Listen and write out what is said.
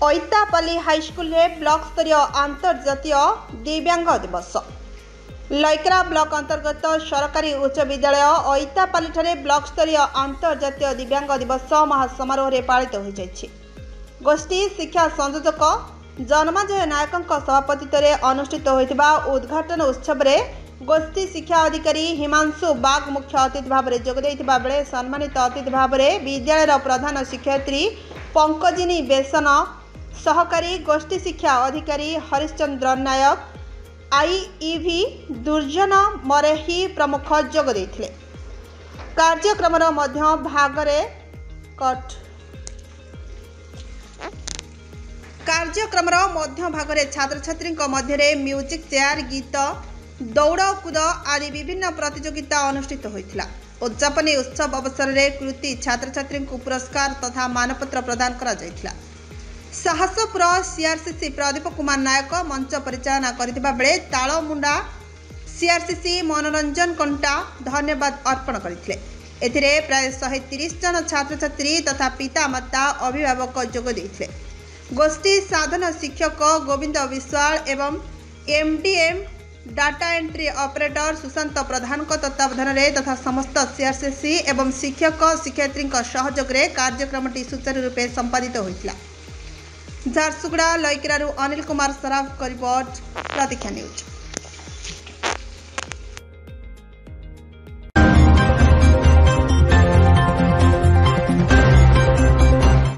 ऐतापल्ली high school block स्तरीय अंतर्जातीय दिव्यांग दिवस। लैकरा ब्लॉक अंतर्गत सरकारी उच्च विद्यालय ऐतापल्ली ब्लॉक स्तरीय अंतर्जातीय दिव्यांग दिवस महासमारोह पालित हो जाइछि। गोष्ठी शिक्षा संयोजक जन्माजय नायक सभापतित्व में अनुष्ठित होता उद्घाटन उत्सव में गोष्ठी शिक्षा अधिकारी हिमांशु बाग मुख्य अतिथि भाव में जोगदेइथिबा बेले सम्मानित अतिथि भाव में विद्यालय प्रधान शिक्षयित्री पंकजिनी बेसन, सहकारी गोष्ठी शिक्षा अधिकारी हरिश्चंद्र नायक, आईईवी दुर्जन मरेही प्रमुख जोग देइथिले। कार्यक्रम मध्य भागरे छात्र छात्री मध्य म्यूजिक चेयर, गीत, दौड़ कूद आदि विभिन्न प्रतियोगिता अनुष्ठित होइथिला। उद्यापनी उत्सव अवसर में कृति छात्र छात्री को पुरस्कार तथा मानपत्र प्रदान करा जाइथिला। साहसपुर सीआरसीसी प्रदीप कुमार नायक मंच परिचालना करथिबा बेले तालमुंडा सीआरसीसी मनोरंजन कंटा धन्यवाद अर्पण करथिले। एथिरे प्राय 130 जन छात्र छात्री तथा पिता माता अभिभावक जोग देइथिले। गोष्ठी साधन शिक्षक गोविंद विश्वाल एवं MDM data entry operator Sushant Pradhan तत्वावधान तथा समस्त सीआरसीसी एवं शिक्षक शिक्षयित्री सहयोग में कार्यक्रम सुचारू रूपे संपादित होता। झारसुगुड़ा लैकरारू अनिल कुमार सराफ रिपोर्ट प्रतीक्षा न्यूज।